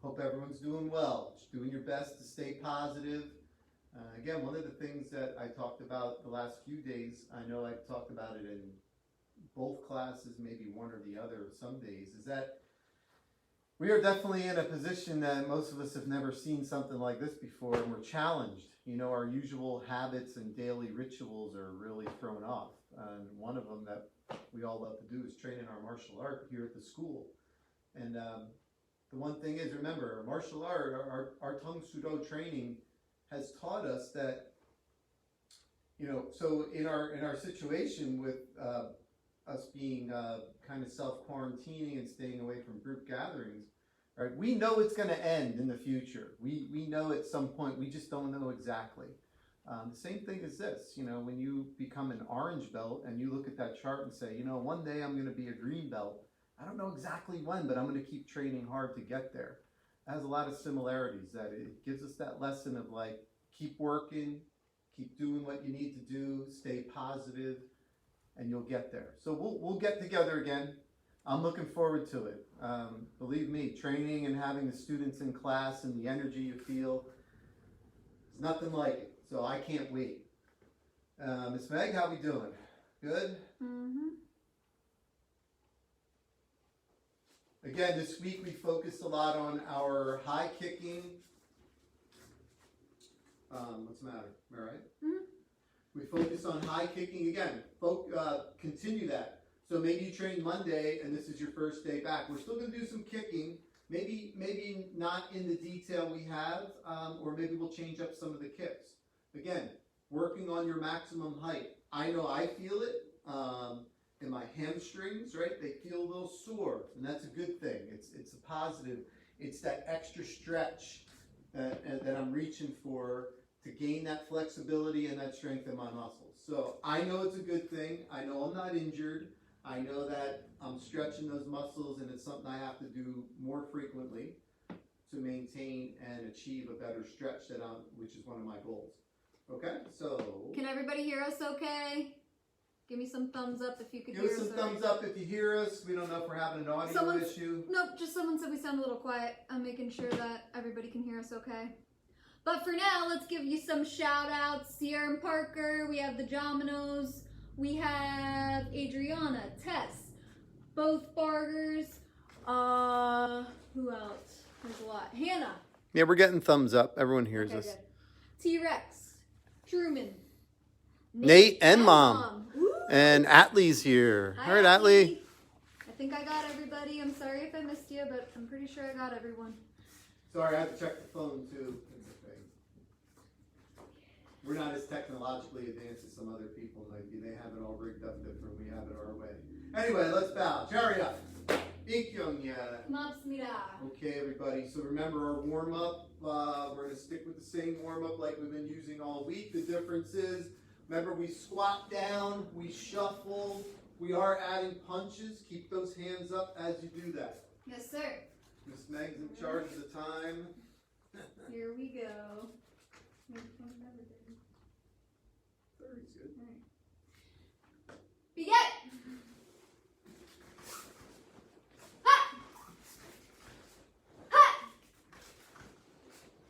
Hope everyone's doing well, doing your best to stay positive. Again, one of the things that I talked about the last few days, I know I've talked about it in both classes, maybe one or the other some days, is that we are definitely in a position that most of us have never seen something like this before, and we're challenged. You know, our usual habits and daily rituals are really thrown off. And one of them that we all love to do is train in our martial art here at the school. And the one thing is, remember, martial art, our Tung Sudo training has taught us that, you know, so in our situation with us being kind of self-quarantining and staying away from group gatherings, right? We know it's going to end in the future. We know at some point, we just don't know exactly. The same thing as this, you know, when you become an orange belt and you look at that chart and say, you know, one day I'm going to be a green belt. I don't know exactly when, but I'm going to keep training hard to get there. It has a lot of similarities, that it gives us that lesson of like, keep working, keep doing what you need to do, stay positive, and you'll get there. So we'll get together again. I'm looking forward to it. Believe me, training and having the students in class and the energy you feel, it's nothing like it. So I can't wait. Miss Meg, how we doing? Good? Mm-hmm. Again, this week we focused a lot on our high kicking. What's the matter? Am I right? Mm-hmm. We focused on high kicking again. Continue that. So maybe you train Monday and this is your first day back. We're still going to do some kicking. Maybe not in the detail we have, or maybe we'll change up some of the kicks. Again, working on your maximum height. I know I feel it. In my hamstrings, right? They feel a little sore, and that's a good thing. It's a positive. It's that extra stretch that I'm reaching for to gain that flexibility and that strength in my muscles. So I know it's a good thing. I know I'm not injured. I know that I'm stretching those muscles, and it's something I have to do more frequently to maintain and achieve a better stretch which is one of my goals. Okay, so can everybody hear us okay? Give me some thumbs up if you could hear us. Give us some thumbs up if you hear us. We don't know if we're having an audio issue. Nope, just someone said we sound a little quiet. I'm making sure that everybody can hear us okay. But for now, let's give you some shout outs. Sierra and Parker, we have the Jominos, we have Adriana, Tess, both Bargers, who else? There's a lot. Hannah. Yeah, we're getting thumbs up. Everyone hears us. Good. T-Rex, Truman, Nate and Mom. And Atlee's here. Hi, all right, Atlee. I think I got everybody. I'm sorry if I missed you, but I'm pretty sure I got everyone. Sorry, I have to check the phone too. We're not as technologically advanced as some other people might be. They have it all rigged up different. We have it our way. Anyway, let's bow. Chariot. Okay, everybody. So remember our warm-up. We're going to stick with the same warm-up like we've been using all week. The difference is, remember, we squat down, we shuffle, we are adding punches. Keep those hands up as you do that. Yes, sir. Miss Meg's in charge of the time. Here we go. 30's good. All right. Begin! Ha! Ha!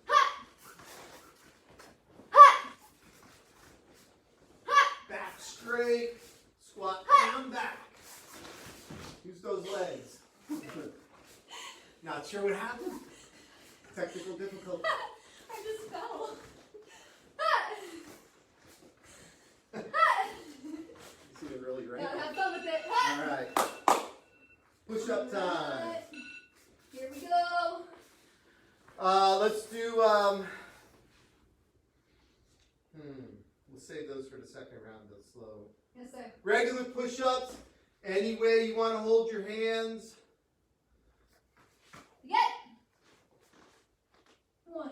Ha! Ha! Ha! Back straight, squat down, back. Use those legs. Not sure what happened. Technical difficulty. I just fell. You see it really great. Gotta have fun with it. All right. Push up time. Here we go. Let's do. We'll save those for the second round. They'll slow. Yes, sir. Regular push-ups. Any way you want to hold your hands. Get. 1,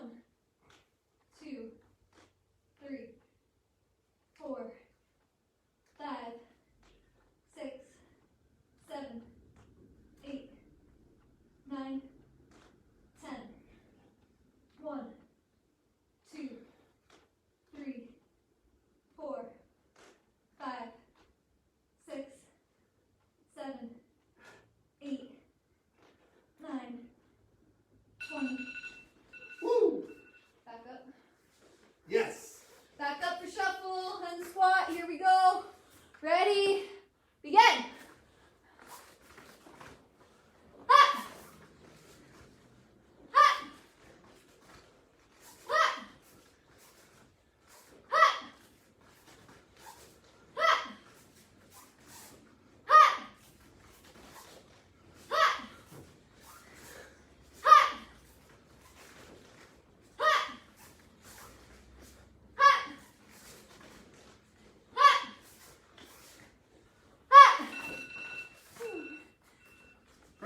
2, 3, 4, 5, 6, 7, 8, 9, 10. 1, 2, 3, 4, 5, 6, 7, 8,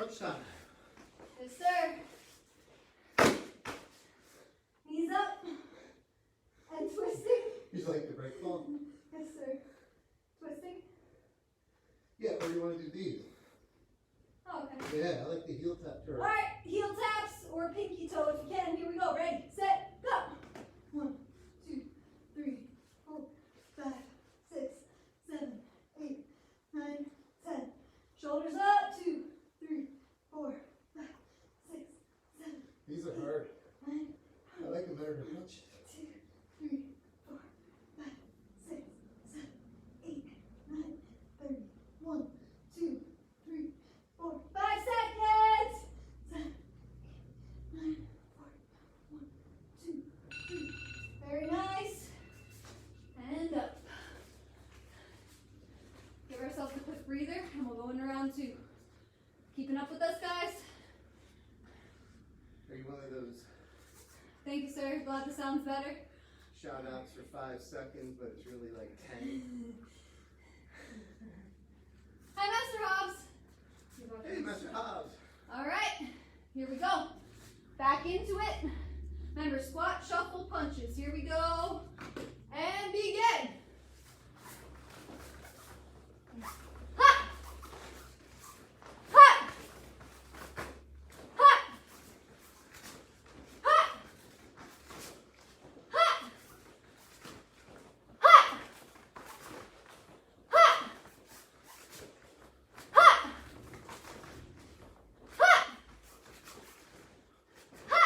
Crunch time. Yes, sir. Knees up and twisting. You like the break ball? Yes, sir. Twisting. Yeah, or you want to do these? Oh, okay. Yeah, I like the heel tap turn. All right, heel taps or pinky toe if you can. Here we go. Ready, set, go. 1, 2, 3, 4, 5, 6, 7, 8, 9, 10. Shoulders up. 2, 3, 4, 5, 6, 7. These are hard. 9, I like them better to punch. 2, 3, 4, 5, 6, 7, 8, 9, 30. 1, 2, 3, 4, 5 seconds. 7, 9, 4, 1, 2, 3. Very nice. And up. Give ourselves a quick breather and we'll go into round 2. Keeping up with us, guys? Are you one of those Thank you, sir. Glad this sounds better. shout outs for 5 seconds, but it's really like 10? Hi, Master Hobbs. Hey, Master Hobbs. All right, here we go. Back into it. Remember, squat, shuffle, punches. Here we go. And begin. Ha! Ha! Ha! Ha! Ha! Ha! Ha! Ha! Ha! Ha!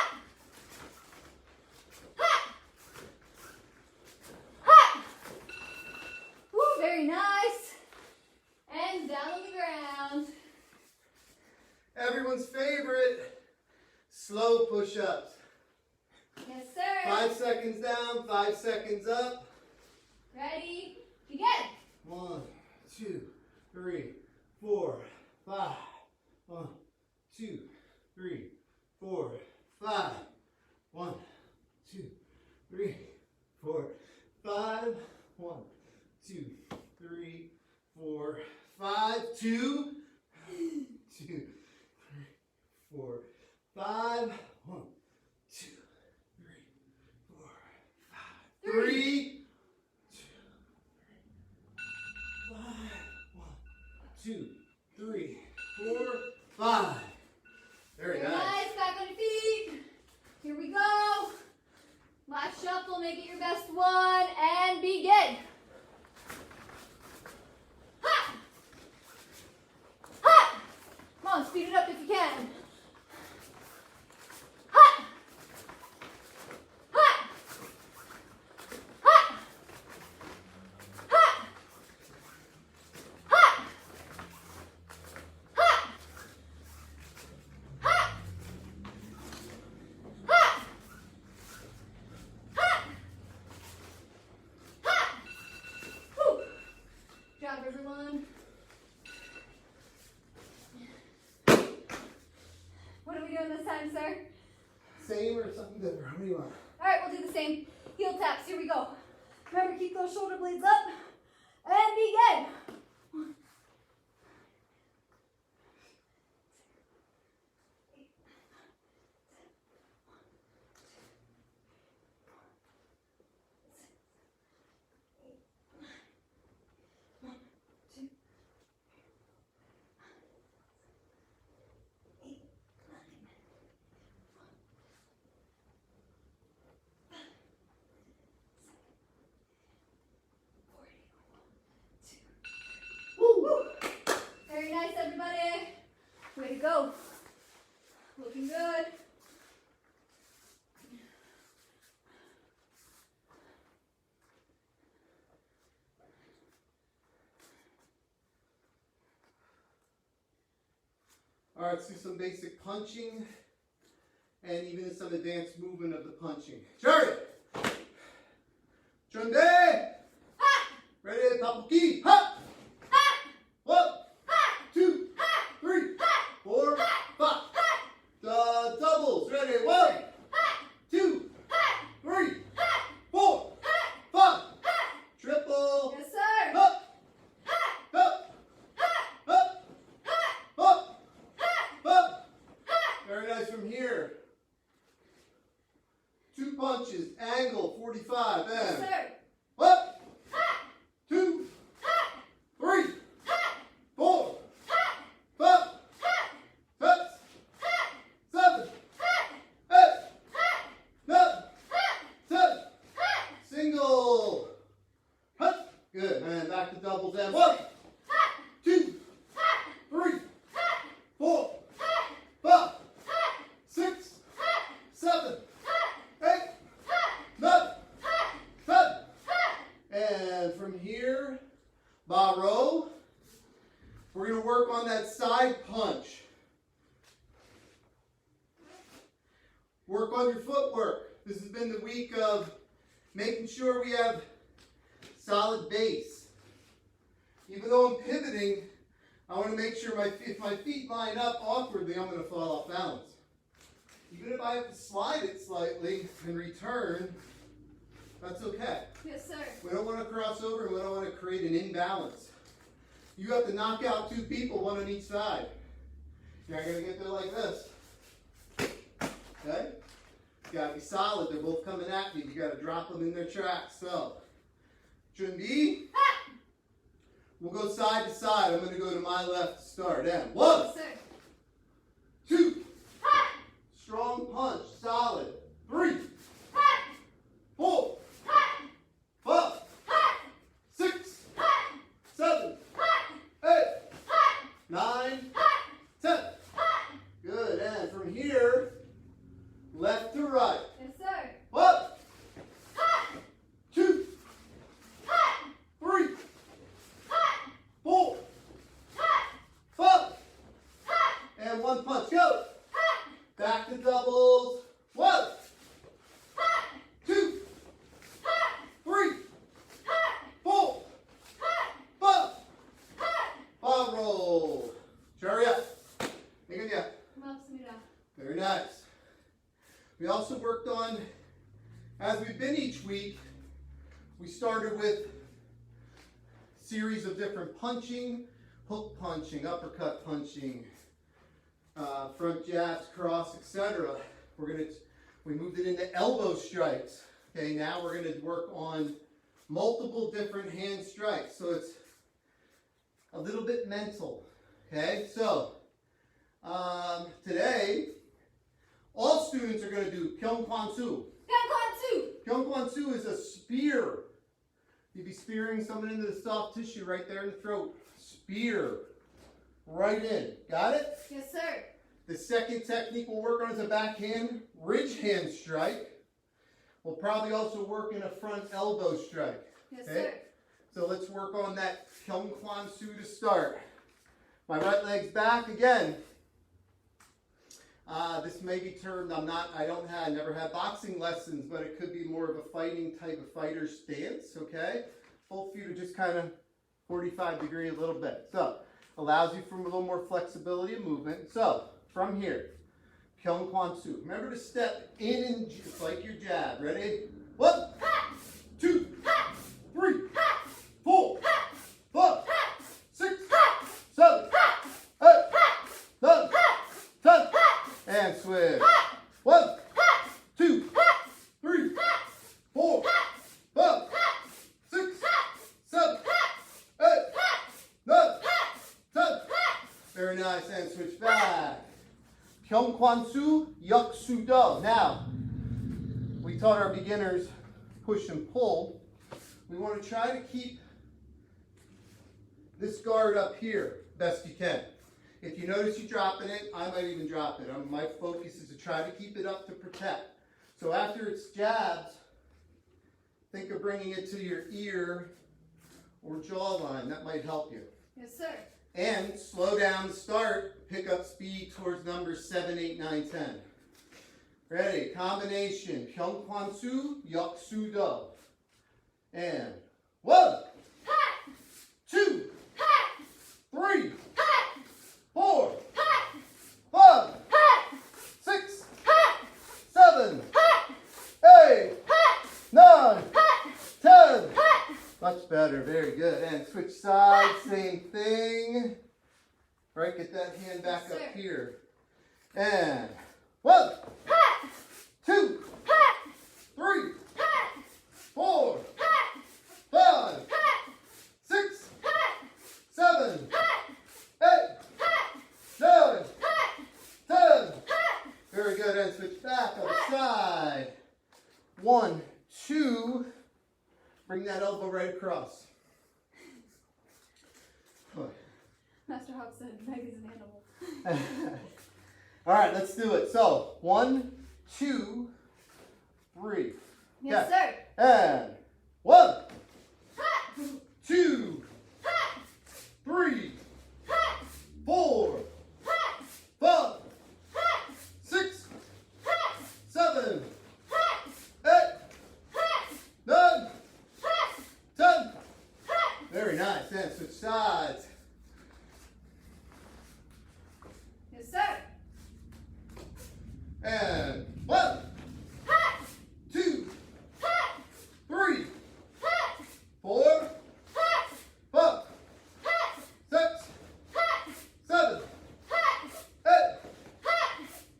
Ha! Ha! Woo, very nice. And down on the ground. Everyone's favorite, slow push-ups. Yes, sir. 5 seconds down, 5 seconds up. Ready? Begin. 1, 2, 3, 4, 5. 1, 2, 3, 4, 5. 1, 2, 3, 4, 5. 1, 2, 3, 4, 5. 2, 2, 3, 4, 5. 1, 2, 3, 4, 5. 3, 2, 3, 4, 5. Very nice. Back on your feet. Here we go. Last shuffle. Make it your best one. And begin. Ha! Ha! Come on, speed it up if you can. Ha! Ha! Ha! Ha! Ha! Ha! Ha! Ha! Ha! Ha! Whew. Good job, everyone. What are we doing this time, sir? Same or something different? How many you want? All right, we'll do the same. Heel taps. Here we go. Remember, keep those shoulder blades up. And begin. 1, 8, 1, 2, 8, 9, 40. Woo! Very nice, everybody. Way to go. Looking good. All right, let's do some basic punching and even some advanced movement of the punching. Charlie! Chunde! Ha! Ready, papuki! Ha! Ha! 1, Ha! 2, Ha! 3, Ha! 4, Ha! 5. Ha! Doubles. Ready, 1, Ha! 2, Ha! 3, Ha! 4, Ha! 5. Ha! Triple. Yes, sir. Up, Ha! up, Ha! up, Ha! up, Ha! up. here, 2 punches, angle, 45, Yes, and sir. up, Ha! 2, Ha! 3, Ha! 4, Ha! 5, Ha! 6, Ha! 7, Ha! 8, Ha! 9, Ha! 10, Ha! single, hut, good, and back to doubles, and 1, Ha! 2, Ha! 3, Ha! 4, Ha! 5, Ha! 6, Ha! 7, Ha! 8, Ha! 9, Ha! 10, Ha! and from here, barrow, we're going to work on that side punch. Work on your footwork. This has been the week of making sure we have solid base. Even though I'm pivoting, I want to make sure if my feet line up awkwardly, I'm going to fall off balance. Even if I have to slide it slightly and return, that's okay. Yes, sir. We don't want to cross over and we don't want to create an imbalance. You have to knock out 2 people, 1 on each side. You're not going to get there like this. Okay? You got to be solid. They're both coming at you. You got to drop them in their tracks. So, 준비. Ha! We'll go side to side. I'm going to go to my left to start. And 1, Yes, sir. 2, Ha! strong punch, solid. 3, Ha! 4, Ha! 5, Ha! 6, Ha! 7, Ha! 8, Ha! 9, Ha! 10. Ha! Good. And from here, left to right. Yes, sir. 1, Ha! 2, Ha! 3, Ha! 4, Ha! 5, Ha! and 1 punch. Go. Ha! Back to doubles. 1, Ha! 2, Ha! 3, Ha! 4, Ha! 5. Ha! Ball roll. Chariot. Ingat. Maksudnya. Very nice. We also worked on, as we've been each week, we started with a series of different punching, hook punching, uppercut punching, front jabs, cross, etc. We moved it into elbow strikes. Okay, now we're going to work on multiple different hand strikes. So it's a little bit mental. Okay, so today, all students are going to do Pyeongkwansu. Pyeongkwansu is a spear. You'd be spearing someone into the soft tissue right there in the throat. Spear. Right in. Got it? Yes, sir. The second technique we'll work on is a backhand ridge hand strike. We'll probably also work in a front elbow strike. Yes, Okay? sir. So let's work on that Pyeongkwansu to start. My right leg's back again. This may be termed, I never had boxing lessons, but it could be more of a fighting type of fighter stance, okay? Both feet are just kind of 45 degree a little bit. So, allows you from a little more flexibility of movement. So, from here, Pyeongkwansu. Remember to step in and just like your jab. Ready? 1, 2, 3, 4, 5, 6, 7, 8, 9, 10, and switch. 1, 2, 3, 4, 5, 6, 7, 8, 9, 10. Very nice, and switch back. Pyeongkwansu, Yuksudo. Now, we taught our beginners push and pull. We want to try to keep this guard up here best you can. If you notice you dropping it, I might even drop it. My focus is to try to keep it up to protect. So after it's jabs, think of bringing it to your ear or jawline. That might help you. Yes, sir. And slow down to start. Pick up speed towards numbers 7, 8, 9, 10. Ready? Combination. Pyeongkwansu, Yuksudo. And 1, 2, 3, 4, 5, 6, 7, 8, 9, 10. Much better. Very good. And switch sides. Same thing. Right. Get that hand back Yes, up sir. here. And 1, Switch back, other side. 1, 2. Bring that elbow right across. Master Hawk said Meg is an animal. All right, let's do it. So 1, 2, 3. Yes, sir. And 1, 2, 3, 4, 5, 6, 7, 8, 9, 10. Very nice. Then switch sides. Yes, sir. And 1, 2, 3, 4, 5, 6, 7, 8,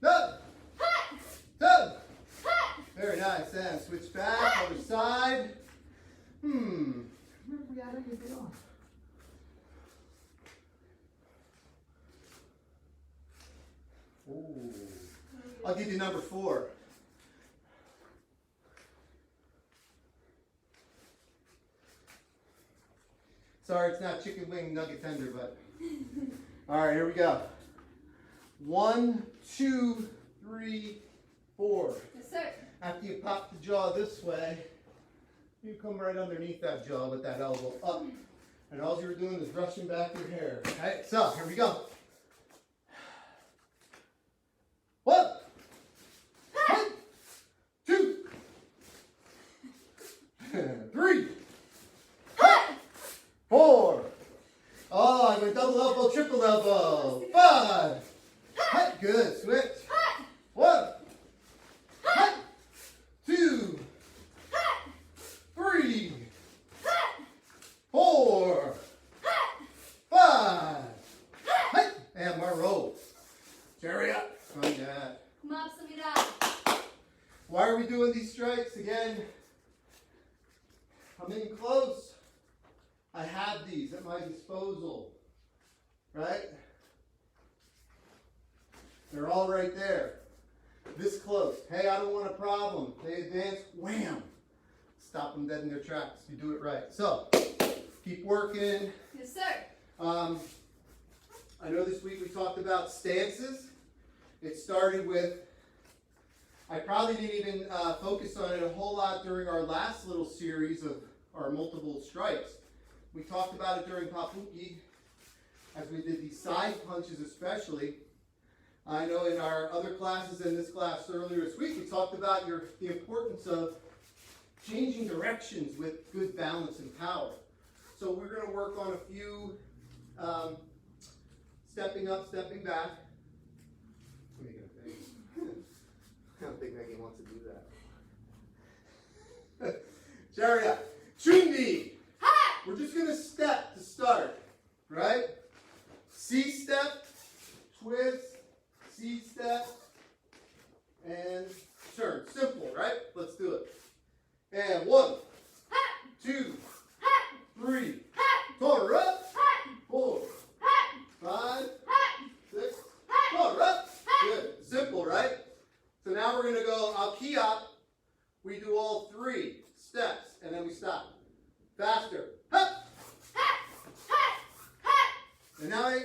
9, 10. Very nice. And switch back, other side. Where have we got everything off? Ooh. I'll give you number 4. Sorry, it's not chicken wing nugget tender, but all right, here we go. 1, 2, 3, 4. Yes, sir. After you pop the jaw this way, you come right underneath that jaw with that elbow up. And all you're doing is brushing back your hair. All right, so here we go. 1, 2, 3, 4. Oh, I went double elbow, triple elbow. 5. Good. Switch. 1, 2, 3, 4, 5. And more roll. Cherry up. Like that. Why are we doing these strikes? Again, I'm in close. I have these at my disposal, right? They're all right there. This close. Hey, I don't want a problem. They advance, wham. Stop them dead in their tracks. You do it right. So, keep working. Yes, sir. I know this week we talked about stances. It started with, I probably didn't even focus on it a whole lot during our last little series of our multiple strikes. We talked about it during Papuki, as we did these side punches especially. I know in our other classes and this class earlier this week, we talked about the importance of changing directions with good balance and power. So we're going to work on a few stepping up, stepping back. Let me get a thing. I don't think Megan wants to do that. Sharia, Chundi. We're just going to step to start, right? C step, twist, C step, and turn. Simple, right? Let's do it. And 1, 2, 3, 4 up, 4, 5, 6, 4 up. Good. Simple, right? So now we're going to go al-Qiyat. We do all 3 steps, and then we stop. Faster. Hup. And now I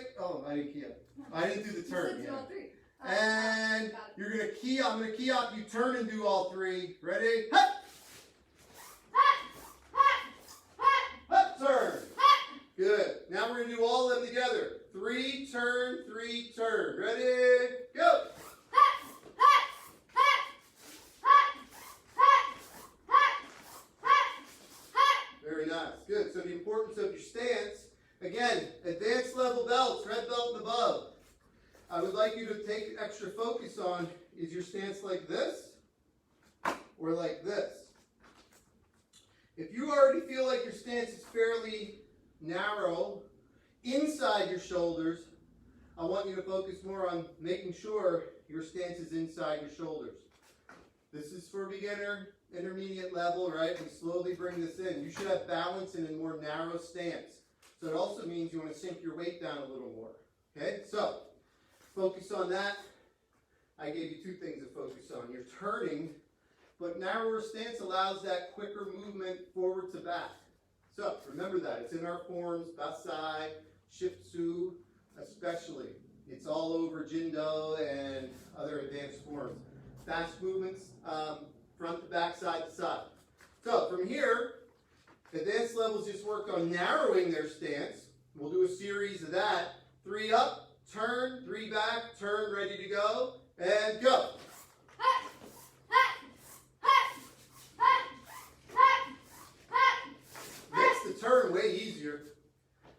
didn't key up. I didn't do the turn. You said do all 3. And you're going to key up. I'm going to key up. You turn and do all 3. Ready? Hup. Hup, turn. Good. Now we're going to do all of them together. 3, turn, 3, turn. Ready? Go. Very nice. Good. So the importance of your stance, again, advanced level belts, red belt and above. I would like you to take extra focus on, is your stance like this or like this? If you already feel like your stance is fairly narrow inside your shoulders, I want you to focus more on making sure your stance is inside your shoulders. This is for beginner, intermediate level, right? We slowly bring this in. You should have balance in a more narrow stance. So it also means you want to sink your weight down a little more. Okay, so focus on that. I gave you two things to focus on. You're turning, but narrower stance allows that quicker movement forward to back. So remember that. It's in our forms, Basai, Shiftsu, especially. It's all over Jindo and other advanced forms. Fast movements, front to back, side to side. So from here, advanced levels just worked on narrowing their stance. We'll do a series of that. 3 up, turn, 3 back, turn, ready to go, and go. Makes the turn way easier.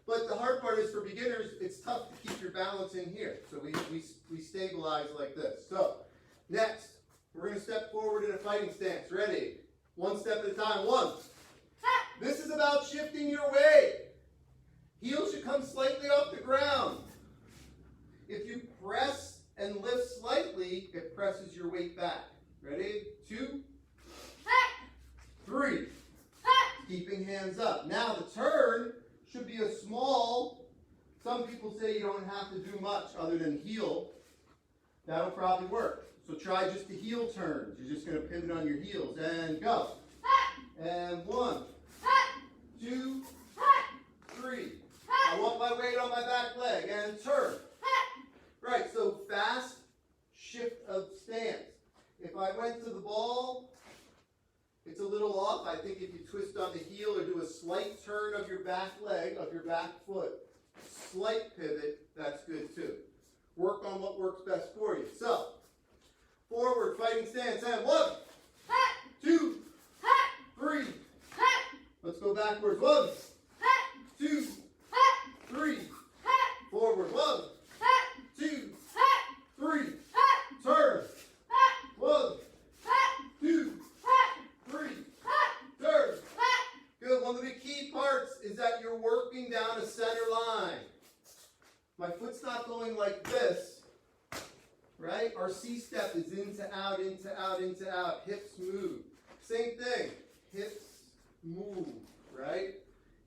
But the hard part is for beginners, it's tough to keep your balance in here. So we stabilize like this. So next, we're going to step forward in a fighting stance. Ready? 1 step at a time. 1. This is about shifting your weight. Heel should come slightly off the ground. If you press and lift slightly, it presses your weight back. Ready? 2, 3. Keeping hands up. Now the turn should be a small, some people say you don't have to do much other than heel. That'll probably work. So try just the heel turns. You're just going to pivot on your heels and go. And 1, 2, 3. I want my weight on my back leg and turn. Right, so fast shift of stance. If I went to the ball, it's a little off. I think if you twist on the heel or do a slight turn of your back leg, of your back foot, slight pivot, that's good too. Work on what works best for you. So, forward, fighting stance, and 1, 2, 3. Let's go backwards. 1, 2, 3. Forward. 1, 2, 3. Turn. 1, 2, 3. Turn. Good. One of the key parts is that you're working down a center line. My foot's not going like this, right? Our C step is into, out, into, out, into, out. Hips move. Same thing. Hips move, right?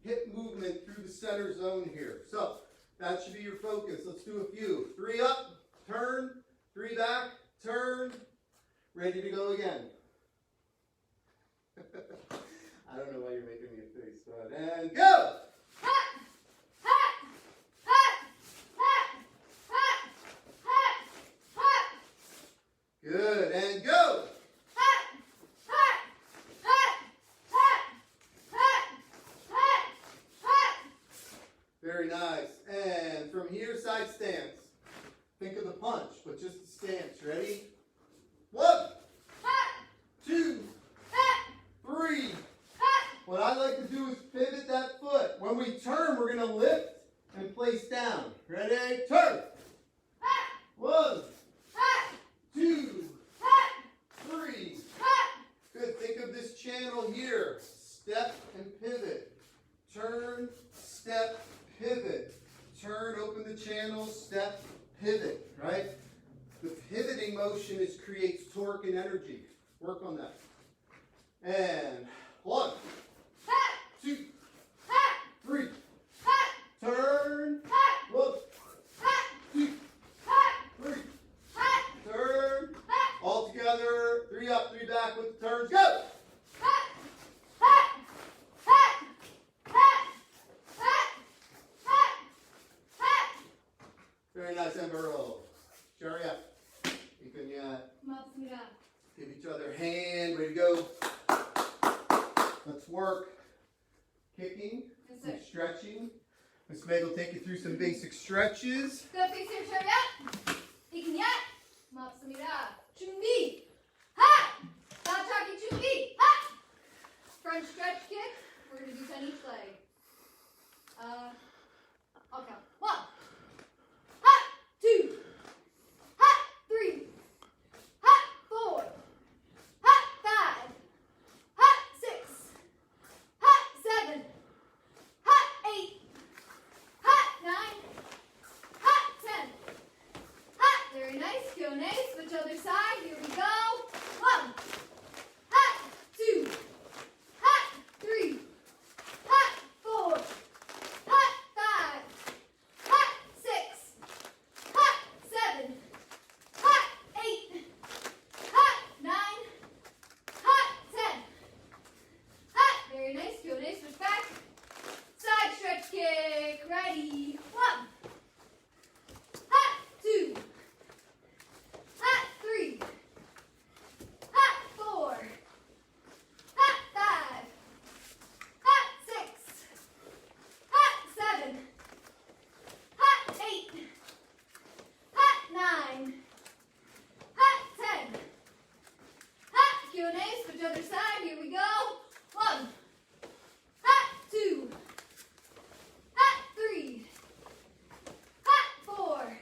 Hip movement through the center zone here. So that should be your focus. Let's do a few. 3 up, turn, 3 back, turn, ready to go again. I don't know why you're making me a face, but and go! Good, and go! Very nice. And from here, side stance. Think of the punch, but just the stance. Ready? 1, 2, 3. What I like to do is pivot that foot. When we turn, we're going to lift and place down. Ready? Turn. 1, 2, 3. Good. Think of this channel here. Step and pivot. Turn, step, pivot. Turn, open the channel, step, pivot. Right? The pivoting motion creates torque and energy. Work on that. And 1, 2, 3. Turn. 1, 2, 3. Turn. All together. 3 up, 3 back with the turns. Go. Very nice, Embero. Sharia. Give each other a hand. Ready to go. Let's work. Kicking and stretching. Miss Meg will take you through some basic stretches. Go fix your Sharia. Ikinyat. Matsamira. Chungi. Ha! Bachaki chungi. Ha! Front stretch kick. We're going to do 10 each leg. I'll count. 1. Ha! 2. Ha! 3. Ha! 4. Ha! 5. Ha! 6. Ha! 7. Ha! 8. Ha! 9. Ha! 10. switch other side. Here we go. 1, hot, 2, hot, 3, hot, 4,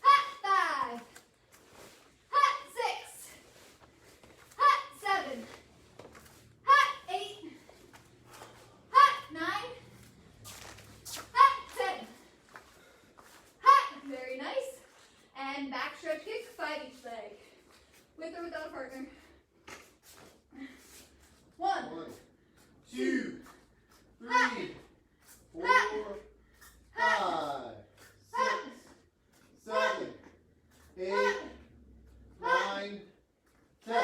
hot, 5, hot, 6, hot, 7, hot, 8, hot, 9, hot, 10. Hot, very nice. And back stretch kick, 5 each leg. With or without a partner. 1, 2, 3, 4, 5, 6, 7, 8, 9, 10.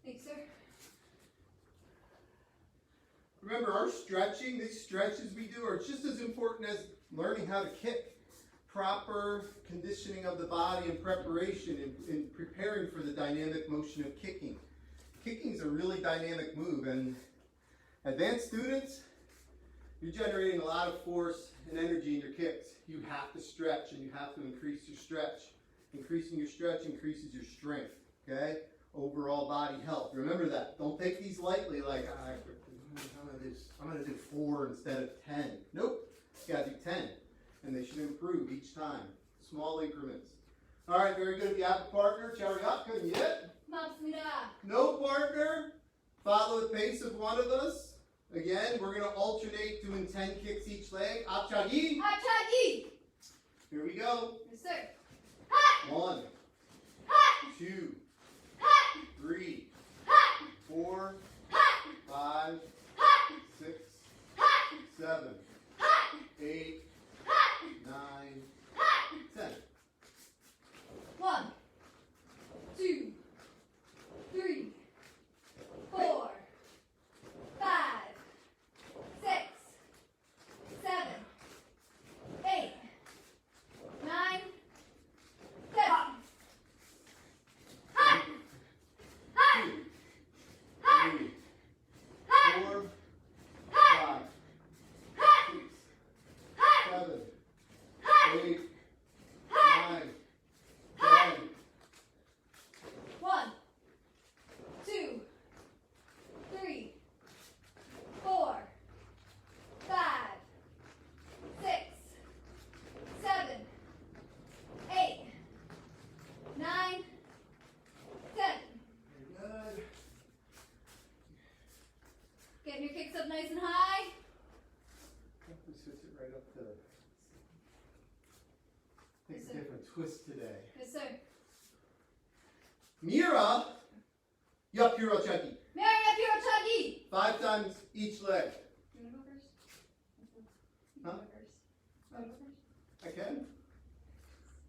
Thanks, sir. Remember, our stretching, these stretches we do, are just as important as learning how to kick. Proper conditioning of the body and preparation in preparing for the dynamic motion of kicking. Kicking is a really dynamic move, and advanced students, you're generating a lot of force and energy in your kicks. You have to stretch, and you have to increase your stretch. Increasing your stretch increases your strength, okay? Overall body health. Remember that. Don't take these lightly like, I'm going to do 4 instead of 10. Nope. You got to do 10. And they should improve each time. Small increments. All right, very good. If you have a partner, Chariaka, yet? No partner. Follow the pace of one of us. Again, we're going to alternate doing 10 kicks each leg. Achagi. Achagi. Here we go. Yes, sir. Hot. 1, Hot. 2, Hot. 3, Hot. 4, Hot. 5, Hot. 6, Hot. 7, Hot. 8, Hot. 9, Hot. 10. 1, 2, 3, 4, 5, 6, 7, 8, 9, 10. Hot. Hot. 2, 3, 4, 5, 6, 7, 8, 9, 10. 1, 2, 3, 4, 5, 6, 7, 8, 9, 10. Good. Getting your kicks up nice and high. We switch it right up to. Take Yes, a sir. different twist today. Yes, sir. Mira, Yapuro Chucky. Maria Pirochagi. 5 times each leg. You want to go first? You Huh? go first. You want to go first? I can.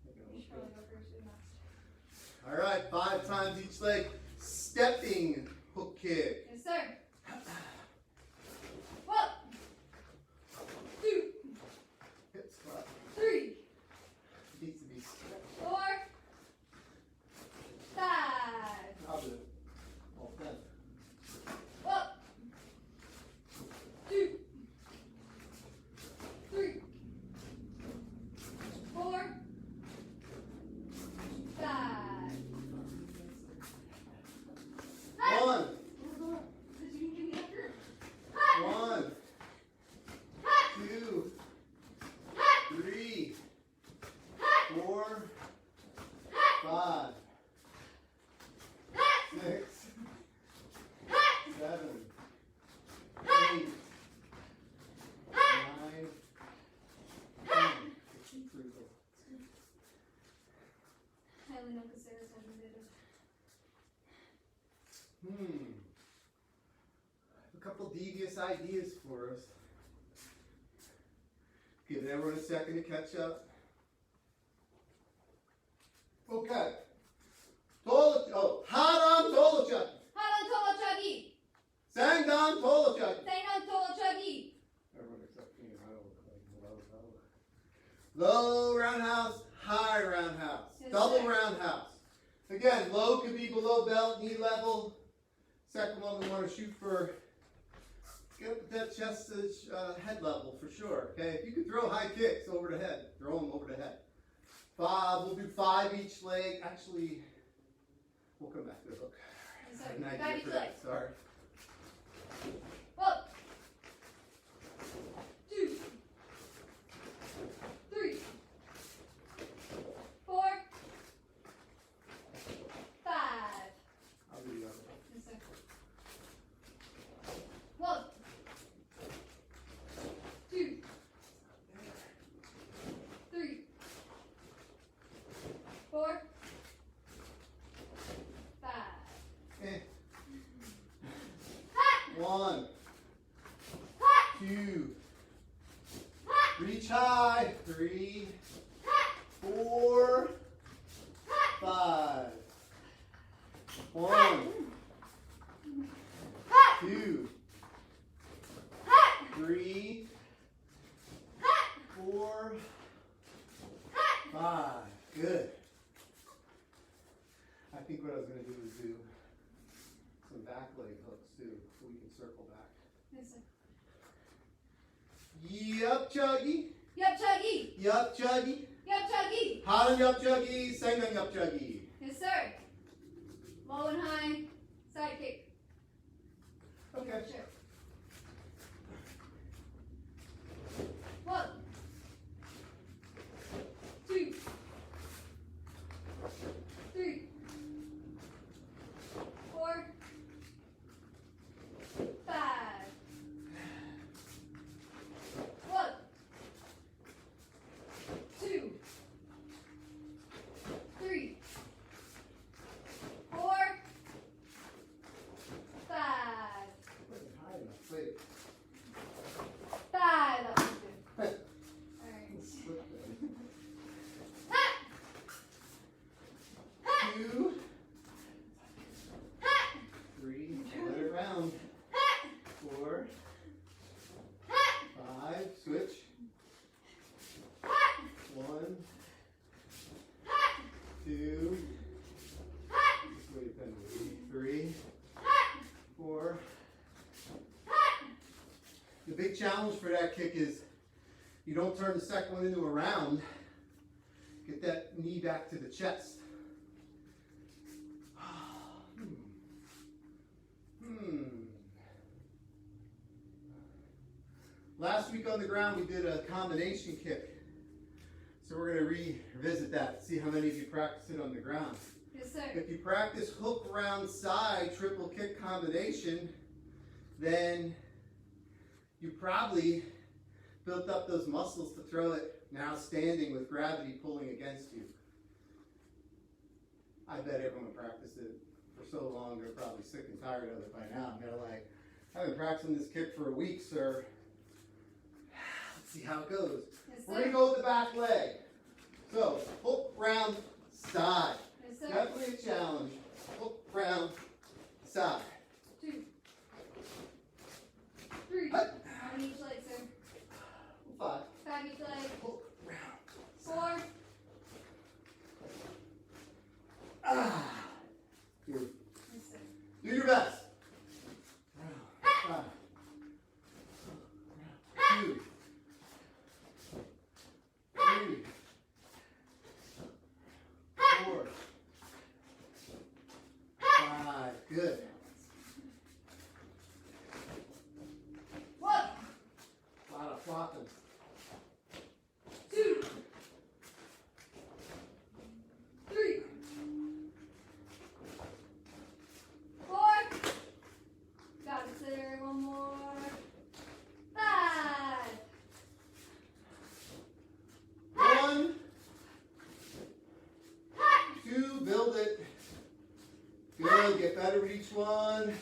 You should probably go first. You're next. All right, 5 times each leg. Stepping hook kick. Yes, sir. 1, 2, Hip squat. 3, Needs to be stretched. 4, 5. I'll do it. All 10. 1, 2, 3, 4, 5. 1, Did you give me after? 1, 2, 3, 4, 5, 6, 7, 8, 9, 10. I only know because Sarah's having a bit of. A couple devious ideas for us. Giving everyone a second to catch up. Okay. Haram Tolochaki. Haran Tolochagi! Sangdan Tolochaki. Sainan Tolochagi! Everyone except me, I don't look like low roundhouse, high roundhouse, Yes, double sir. roundhouse. Again, low could be below belt, knee level. Second one, we want to shoot for get that chest to head level for sure. Okay, if you can throw high kicks over the head, throw them over the head. 5, we'll do 5 each leg. Actually, we'll come back to the hook. Yes, Yes, sir. An idea Back each for leg. that. Sorry. 1, 2, 3, 4, 5. I'll do the other. Yes, sir. 1, 2, 3, 4, 5. Eh. Ha! 1, Ha! 2, Ha! reach high. 3, Ha! 4, Ha! 5. 1, Ha! 2, Ha! 3, Ha! 4, Ha! 5. Good. I think what I was going to do is do some back leg hooks too, so we can circle back. Yes, sir. Yup, chuggy. Yup, chuggy. Yup, chuggy. Yup, chuggy. Hot yup, chuggy. Sang yup, chuggy. Yes, sir. Low and high. Side kick. Okay. Sure. 1, 2, 3, 4, 5. 1, 2, 3, 4, 5. Wasn't high enough. Wait. 5. That was good. Alright. Slip there. Ha! Ha! 2, Ha! 3, let it round. Ha! 4, Ha! 5, switch. Ha! 1, Ha! 2, Ha! wait, then 3, Ha! 4. Ha! The big challenge for that kick is you don't turn the second one into a round. Get that knee back to the chest. Last week on the ground we did a combination kick. So we're going to revisit that, see how many of you practice it on the ground. Yes, sir. If you practice hook, round, side, triple kick combination, then you probably built up those muscles to throw it now standing with gravity pulling against you. I bet everyone practiced it for so long they're probably sick and tired of it by now. They're like, I've been practicing this kick for a week, sir. Let's see how it goes. Yes, We're going to sir. go with the back leg. So, hook, round, side. Yes, sir. Definitely a challenge. Hook, round, side. 2, 3. Hut. On each leg, sir. 5. 5 each leg. Hook, round. 4. Ah. Good. Yes, sir. Do your best. Round, 5. 2. 3. 4. 5. Good. 1, A lot of flopping. 2, 3, 4. Got it, sir. One more. 5. 1, 2, build it. Good, get better with each one.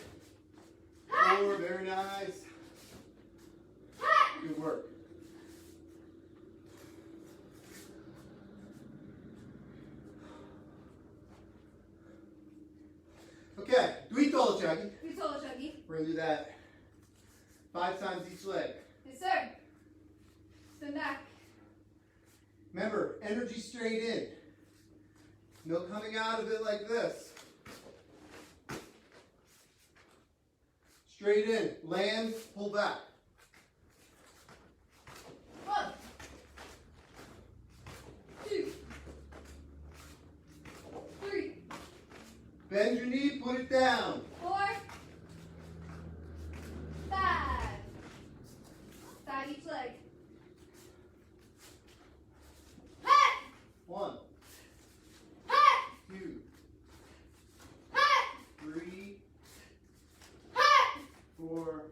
4, very nice. Good work. Okay, Duitolo Chuggy. You told us, Chuggy. We're going to do that 5 times each leg. Yes, sir. Spin back. Remember, energy straight in. No coming out of it like this. Straight in. Land, pull back. 1, 2, 3, Bend your knee, put it down. 4, 5. Side each leg. Hut! 1, Hut! 2, Hut! 3, Hut! 4,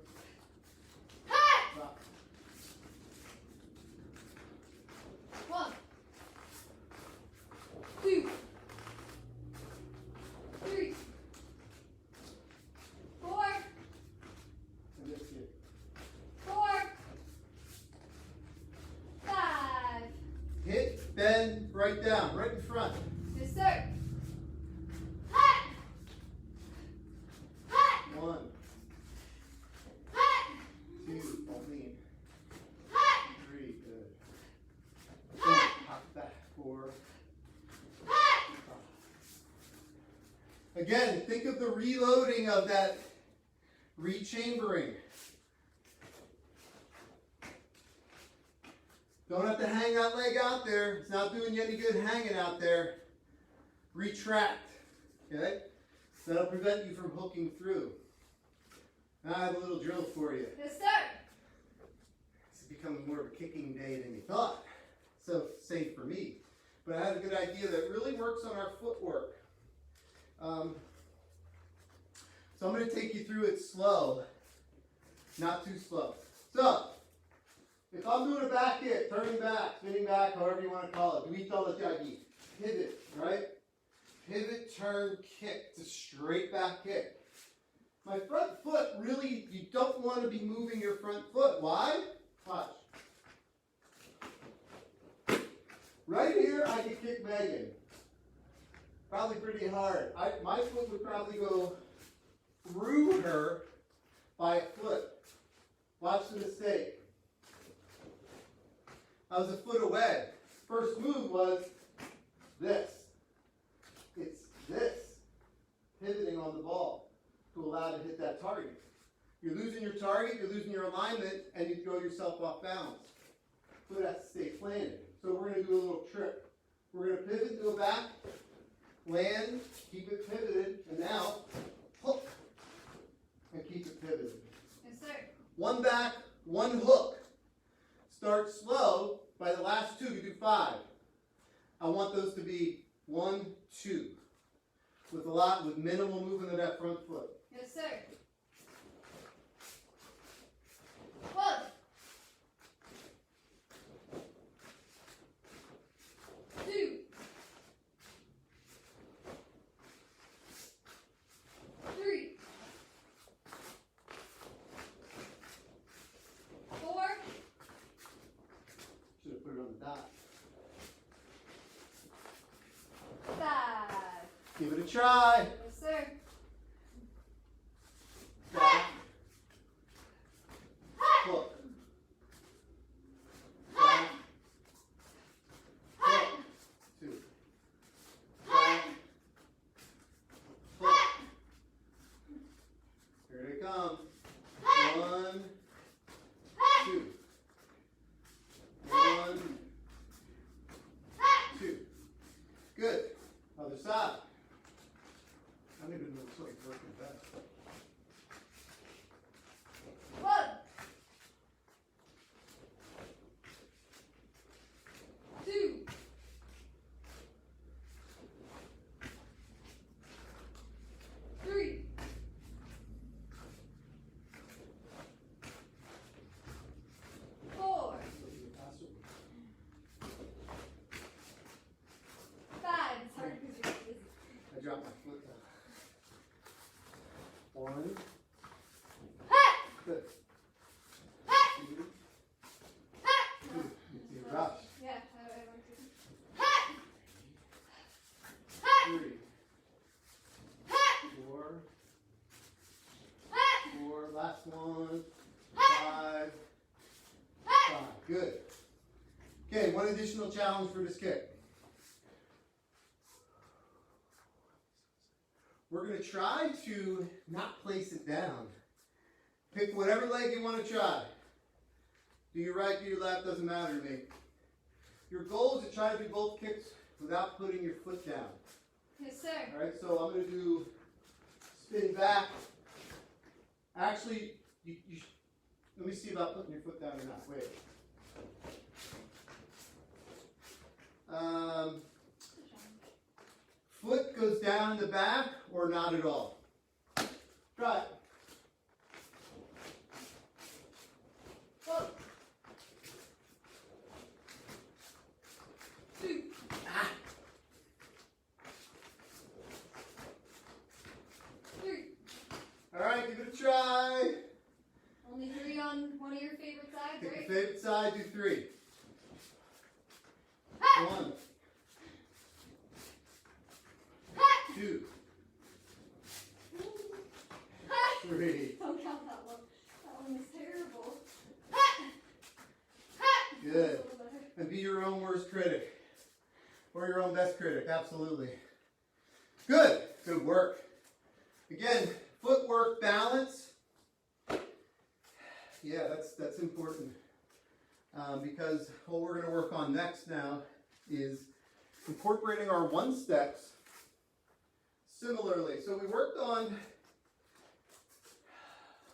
Hut! 5. 1, 2, 3, 4, And this here. 4, 5. Hit, bend, right down, right in front. Yes, sir. Hut! Hut! 1, Hut! 2, don't lean. Hut! 3, good. Hut! Hop back, 4. Hut! Again, think of the reloading of that rechambering. Don't have to hang that leg out there. It's not doing you any good hanging out there. Retract. Okay? That'll prevent you from hooking through. Now I have a little drill for you. Yes, sir. It's becoming more of a kicking day than you thought. So safe for me. But I had a good idea that really works on our footwork. So I'm going to take you through it slow, not too slow. So, if I'm doing a back kick, turning back, spinning back, however you want to call it, pivot, right? Pivot, turn, kick. It's a straight back kick. My front foot, really, you don't want to be moving your front foot. Why? Watch. Right here, I could kick Megan. Probably pretty hard. My foot would probably go through her by a foot. Watch the mistake. I was a foot away. First move was this. It's this. Pivoting on the ball to allow to hit that target. You're losing your target, you're losing your alignment, and you throw yourself off balance. Foot has to stay planted. So we're going to do a little trick. We're going to pivot, go back, land, keep it pivoted, and now hook and keep it pivoted. Yes, sir. One back, one hook. Start slow. By the last 2, you do 5. I want those to be 1, 2, with minimal movement of that front foot. Yes, sir. 1, 2, 3, 4, Should have put it on the dot. 5. Give it a try. Yes, sir. Back, hook. Back, hook. 2. Back, hook. Here they come. 1, 2. 1, 2. Good. Other side. I don't even know which one's working best. 1, 2, 3, 4, 5. It's hard because you're busy. I dropped my foot down. 1. Hut! Good. Hut! 2. Hut! 2. It's your rush. Yeah, I want to. Hut! 3. Hut! Hut! 4. Hut! 4. Last one. Hut! 5. 5. Good. Okay, one additional challenge for this kick. We're going to try to not place it down. Pick whatever leg you want to try. Do your right, do your left, doesn't matter to me. Your goal is to try to do both kicks without putting your foot down. Yes, sir. All right, so I'm going to do spin back. Actually, let me see about putting your foot down or not. Wait. Foot goes down in the back or not at all. Try it. Whoa. Ah. 3. All right, give it a try. Only 3 on one of your favorite sides, Pick right? your favorite side, do 3. Ha! 1, Ha! 2, Ha! 3. Don't count that one. That one was terrible. Ha! Ha! Good. That's a little better. And be your own worst critic. Or your own best critic, absolutely. Good. Good work. Again, footwork balance. Yeah, that's important. Because what we're going to work on next now is incorporating our one steps similarly. So we worked on,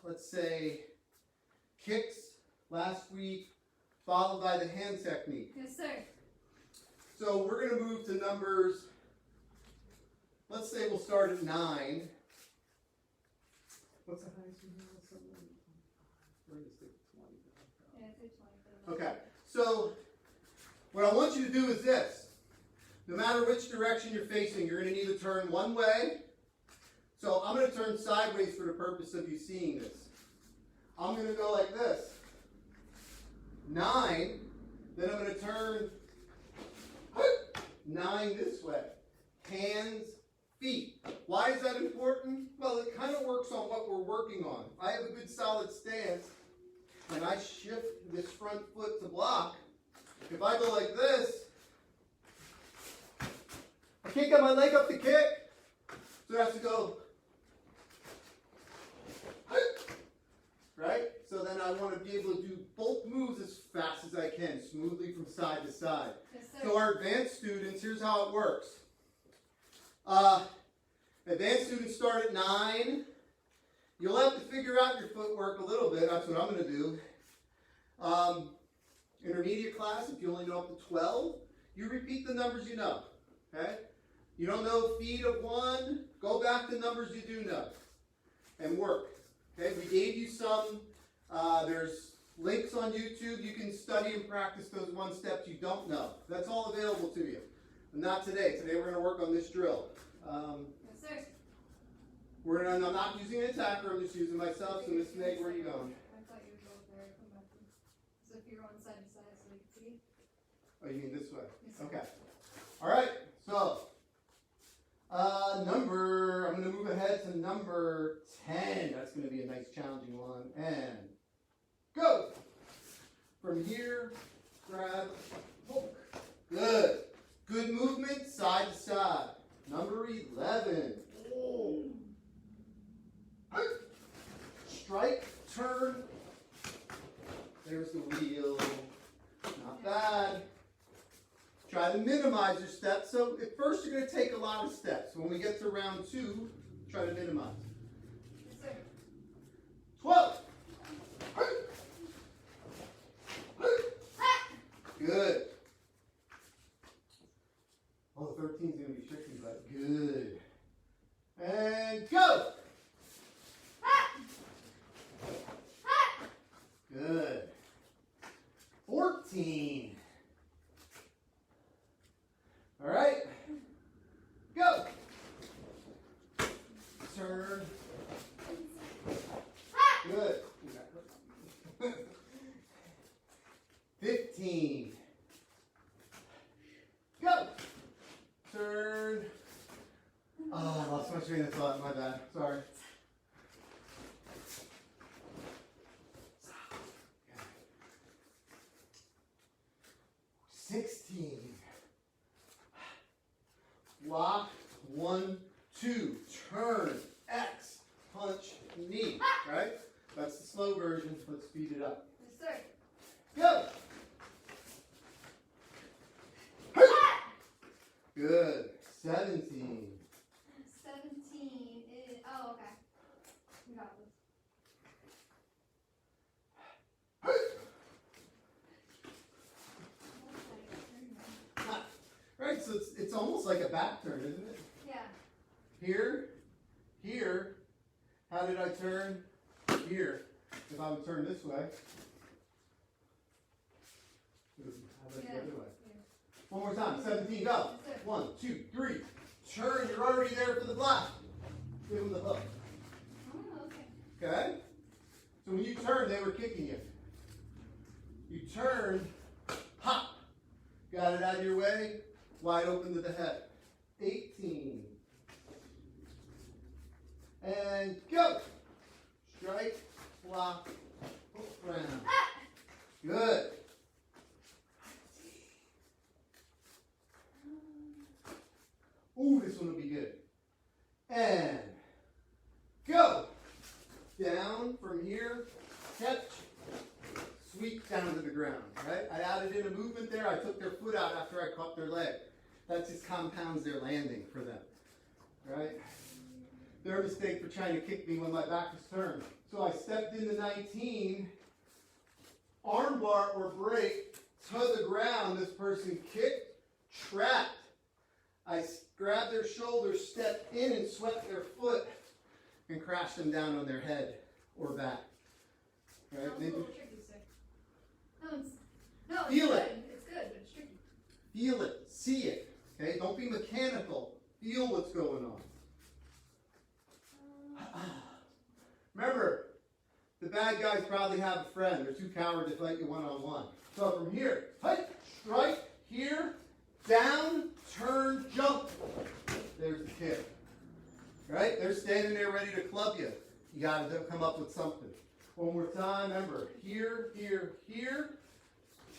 let's say, kicks last week, followed by the hand technique. Yes, sir. So we're going to move to numbers, let's say we'll start at 9. What's the highest we have? We're going to stick with 20. Yeah, say 20. Okay, so what I want you to do is this. No matter which direction you're facing, you're going to need to turn one way. So I'm going to turn sideways for the purpose of you seeing this. I'm going to go like this. 9, then I'm going to turn 9 this way. Hands, feet. Why is that important? Well, it kind of works on what we're working on. I have a good solid stance, and I shift this front foot to block. If I go like this, I can't get my leg up to kick, so I have to go, right? So then I want to be able to do both moves as fast as I can, smoothly from side to side. Yes, sir. So our advanced students, here's how it works. Advanced students start at 9. You'll have to figure out your footwork a little bit. That's what I'm going to do. Intermediate class, if you only know up to 12, you repeat the numbers you know. Okay? You don't know feet of 1, go back to numbers you do know and work. Okay? We gave you some, there's links on YouTube. You can study and practice those one steps you don't know. That's all available to you. But not today. Today we're going to work on this drill. Yes, sir. I'm not using an attacker, I'm just using myself. So Miss Meg, where are you going? I thought you would go there. Come back. So if you're on side to side, so you can see. Oh, you mean this way? Yes, sir. Okay. All right. So, I'm going to move ahead to number 10. That's going to be a nice challenging one. And go. From here, grab, hook. Good. Good movement, side to side. Number 11. Strike, turn. There's the wheel. Not bad. Try to minimize your steps. So at first you're going to take a lot of steps. When we get to round 2, try to minimize. Yes, sir. 12. Good. Oh, 13 is going to be tricky, but good. And go. Good. 14. All right. Go. Turn. Good. 15. Go. Turn. Oh, I lost my train of thought. My bad. Sorry. Lock, 1, 2, turn, X, punch, knee, right? That's the slow version. Let's speed it up. Yes, sir. Go. Good. 17. 17 is, oh, okay. We got this. Right, so it's almost like a back turn, isn't it? Yeah. Here, here. How did I turn? Here. If I would turn this way. How about the other way? Yeah. One more time. 17, go. Yes, sir. 1, 2, 3. Turn. You're already there for the block. Give them the hook. Oh, okay. Okay? So when you turn, they were kicking you. You turn, hop. Got it out of your way. Wide open to the head. 18. And go. Strike, block, hook round. Good. Ooh, this one will be good. And go. Down from here, catch, sweep down to the ground, right? I added in a movement there. I took their foot out after I caught their leg. That just compounds their landing for them, right? Their mistake for trying to kick me when my back was turned. So I stepped into 19, arm bar or break to the ground. This person kicked, trapped. I grabbed their shoulder, stepped in and swept their foot and crashed them down on their head or back. Right? That was a little tricky, sir. No, it's Feel good. it. It's good, but it's tricky. Feel it. See it. Okay? Don't be mechanical. Feel what's going on. Remember, the bad guys probably have a friend. They're too coward to fight you one-on-one. So from here, height, strike, here, down, turn, jump. There's the kick. Right? They're standing there ready to club you. You got to come up with something. One more time. Remember, here, here, here.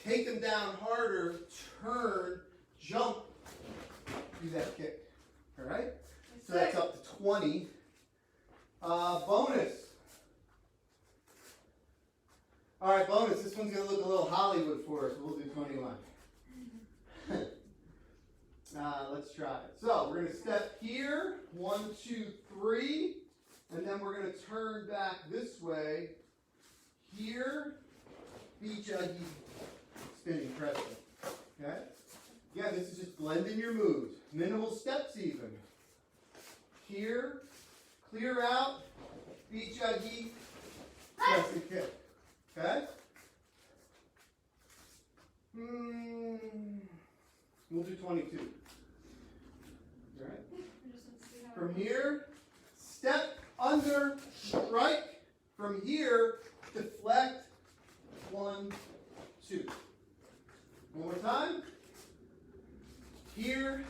Take them down harder. Turn, jump. Do that kick. All right? So that's up to 20. Bonus. All right, bonus. This one's going to look a little Hollywood for us. We'll do 21. Let's try it. So we're going to step here. 1, 2, 3. And then we're going to turn back this way. Here. Beach spinning pressure. Okay? Yeah, this is just blending your moves. Minimal steps even. Here. Clear out. Beach press and kick. Okay? We'll do 22. All right? From here, step under, strike. From here, deflect. 1, 2. One more time. Here,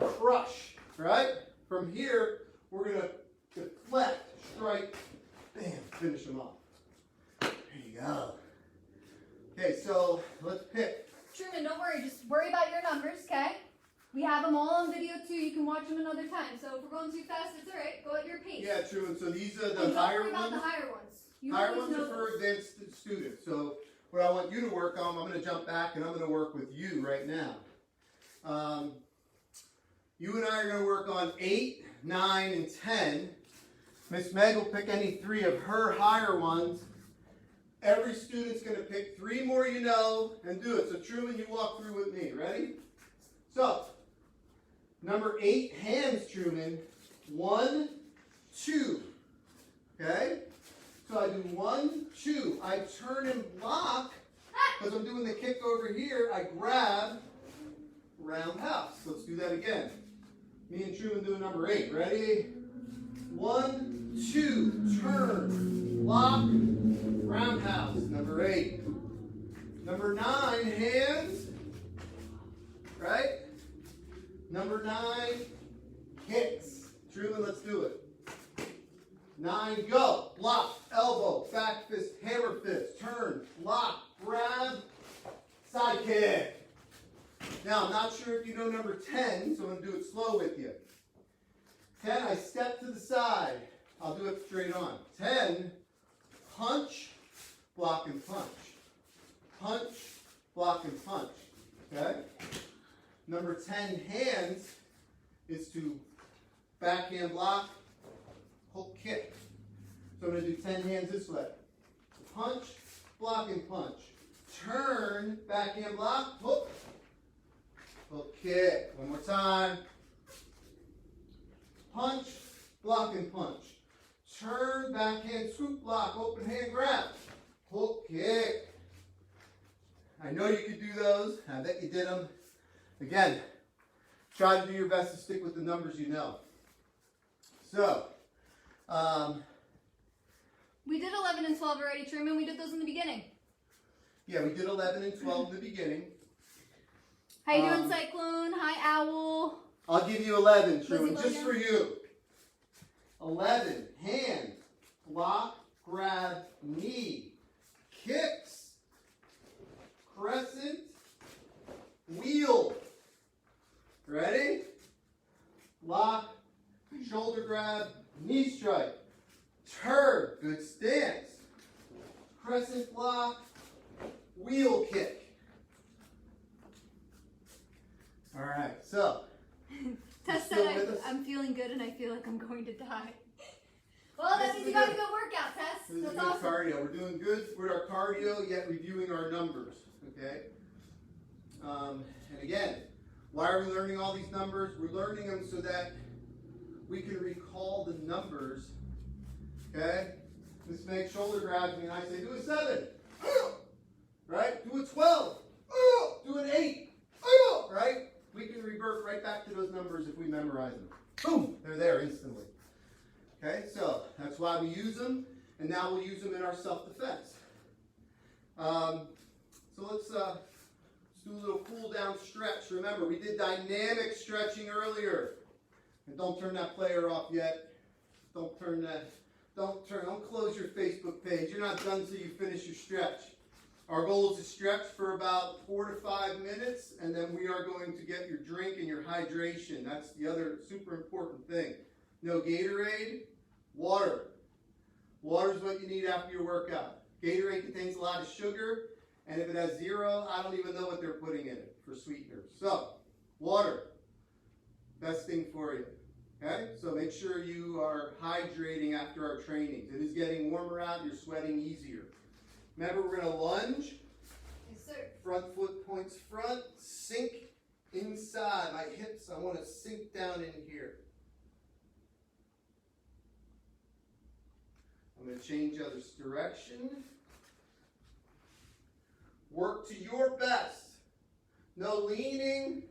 crush. Right? From here, we're going to deflect, strike, bam, finish them off. There you go. Okay, so let's pick. Truman, don't worry. Just worry about your numbers, okay? We have them all on video too. You can watch them another time. So if we're going too fast, it's all right. Go at your pace. Yeah, true. And so these are And the don't higher worry about ones. the higher ones. You Higher always ones know are for those. advanced students. So what I want you to work on, I'm going to jump back and I'm going to work with you right now. You and I are going to work on 8, 9, and 10. Miss Meg will pick any 3 of her higher ones. Every student's going to pick 3 more you know and do it. So Truman, you walk through with me. Ready? So, number 8, hands, Truman. 1, 2. Okay? So I do 1, 2. I turn and block because I'm doing the kick over here. I grab, roundhouse. Let's do that again. Me and Truman do number 8. Ready? 1, 2. Turn, block, roundhouse. Number 8. Number 9, hands. Right? Number 9, kicks. Truman, let's do it. 9, go. Block, elbow, back fist, hammer fist. Turn, block, grab, side kick. Now, I'm not sure if you know number 10, so I'm going to do it slow with you. 10, I step to the side. I'll do it straight on. 10, punch, block and punch. Punch, block and punch. Okay? Number 10, hands. is to backhand block, hook kick. So I'm going to do 10 hands this way. Punch, block, and punch. Turn, backhand block, hook, hook kick. One more time. Punch, block, and punch. Turn, backhand swoop block, open hand grab, hook kick. I know you could do those. I bet you did them. Again, try to do your best to stick with the numbers you know. So, we did 11 and 12 already, Truman. We did those in the beginning. Yeah, we did 11 and 12 in the beginning. How you doing, Cyclone? Hi, Owl. I'll give you 11, Truman, Lizzie just for you. 11, hand, block, grab, knee, kicks, crescent, wheel. Ready? Lock, shoulder grab, knee strike, turn, good stance, crescent block, wheel kick. All right, so. Tess still said with us? I'm feeling good and I feel like I'm going to die. Well, that means you got a good workout, Tess. This is That's good awesome. cardio. We're doing good with our cardio, yet reviewing our numbers, okay? And again, why are we learning all these numbers? We're learning them so that we can recall the numbers, okay? This makes shoulder grabs me and I say, do a 7, right? Do a 12, do an 8, right? We can revert right back to those numbers if we memorize them. Boom, they're there instantly. Okay, so that's why we use them, and now we'll use them in our self-defense. So let's do a little cool down stretch. Remember, we did dynamic stretching earlier. And don't turn that player off yet. Don't close your Facebook page. You're not done until you finish your stretch. Our goal is to stretch for about 4 to 5 minutes, and then we are going to get your drink and your hydration. That's the other super important thing. No Gatorade, water. Water is what you need after your workout. Gatorade contains a lot of sugar, and if it has 0, I don't even know what they're putting in it for sweeteners. So, water, best thing for you. Okay? So make sure you are hydrating after our trainings. It is getting warmer out, you're sweating easier. Remember, we're going to lunge. Yes, sir. Front foot points front. Sink inside. My hips, I want to sink down in here. I'm going to change other direction. Work to your best. No leaning.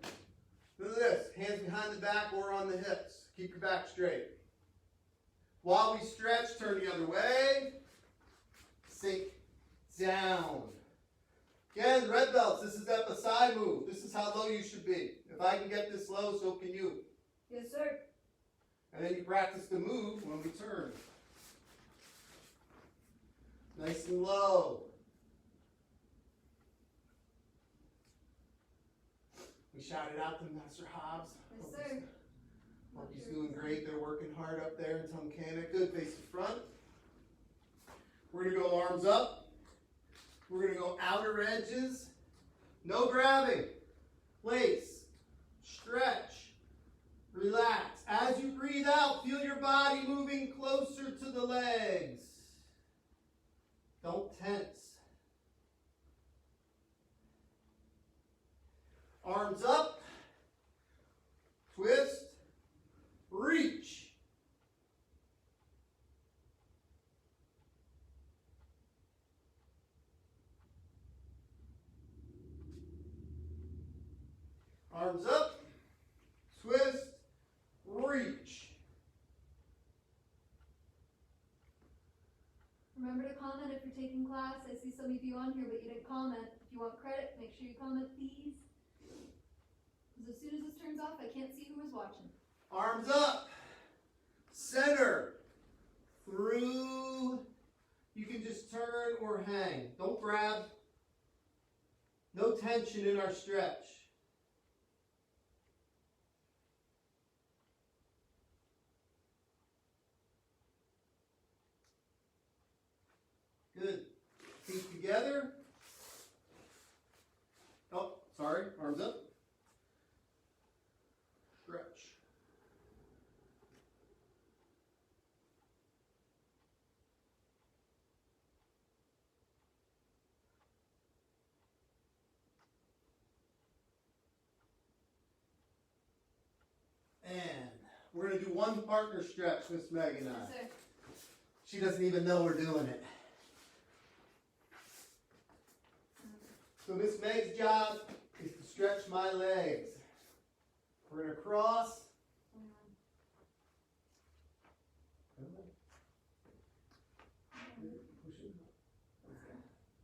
Look at this. Hands behind the back or on the hips. Keep your back straight. While we stretch, turn the other way. Sink down. Again, red belts, this is that Masai move. This is how low you should be. If I can get this low, so can you. Yes, sir. And then you practice the move when we turn. Nice and low. We shouted out to Master Hobbs. Yes, sir. Hope he's doing great. They're working hard up there in Tunkhannock. Good, face to front. We're going to go arms up. We're going to go outer edges. No grabbing. Place. Stretch. Relax. As you breathe out, feel your body moving closer to the legs. Don't tense. Arms up. Twist. Reach. Arms up, twist, reach. Remember to comment if you're taking class. I see some of you on here, but you didn't comment. If you want credit, make sure you comment, please. Because as soon as this turns off, I can't see who is watching. Arms up, center, through. You can just turn or hang. Don't grab. No tension in our stretch. Good. Feet together. Oh, sorry. Arms up. Stretch. We're going to do one partner stretch, Miss Meg and I. Yes, sir. She doesn't even know we're doing it. So Miss Meg's job is to stretch my legs. We're going to cross.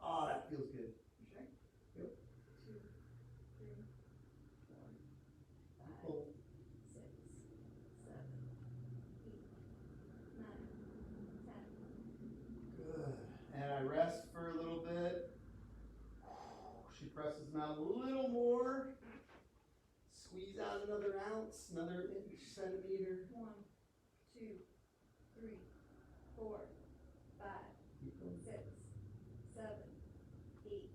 Oh, that feels good. Sure. Yep. 2, 3, 4, 5, Pull. 6, 7, 8, 9, 10. Good. And I rest for a little bit. She presses them out a little more. Squeeze out another ounce, another inch, centimeter. 1, 2, 3, 4, 5, Keep going. 6, 7, 8,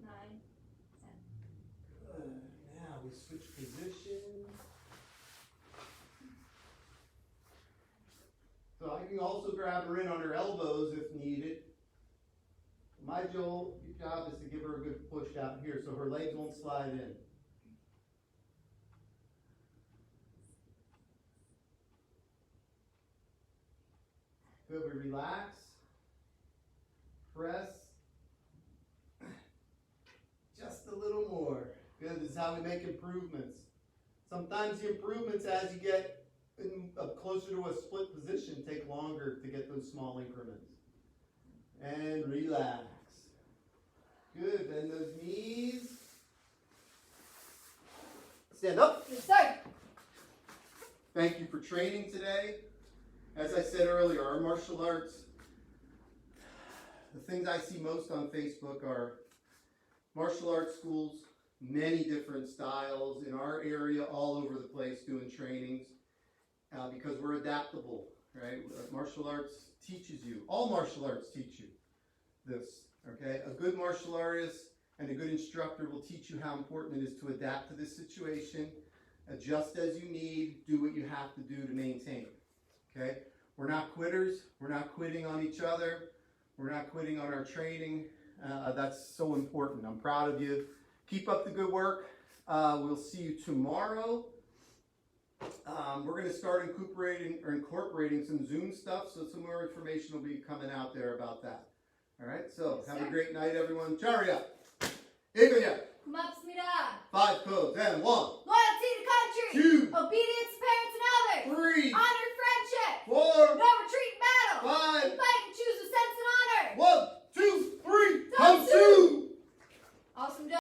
9, 10. Good. Now we switch positions. So I can also grab her in on her elbows if needed. My job is to give her a good push out here so her legs won't slide in. Good, we relax, press, just a little more. Good, this is how we make improvements. Sometimes the improvements as you get closer to a split position take longer to get those small increments. And relax. Good, bend those knees. Stand up. Yes, sir. Thank you for training today. As I said earlier, our martial arts, the things I see most on Facebook are martial arts schools, many different styles in our area, all over the place doing trainings because we're adaptable, right? Martial arts teaches you, all martial arts teach you this, okay? A good martial artist and a good instructor will teach you how important it is to adapt to this situation, adjust as you need, do what you have to do to maintain. Okay, we're not quitters. We're not quitting on each other. We're not quitting on our training. That's so important. I'm proud of you. Keep up the good work. We'll see you tomorrow. We're going to start incorporating some Zoom stuff, so some more information will be coming out there about that. All right, so Yes, have sir. a great night, everyone. Charya. Igaya. Kumapsmida. 5 codes and 1. Loyalty to country. 2. Obedience to parents and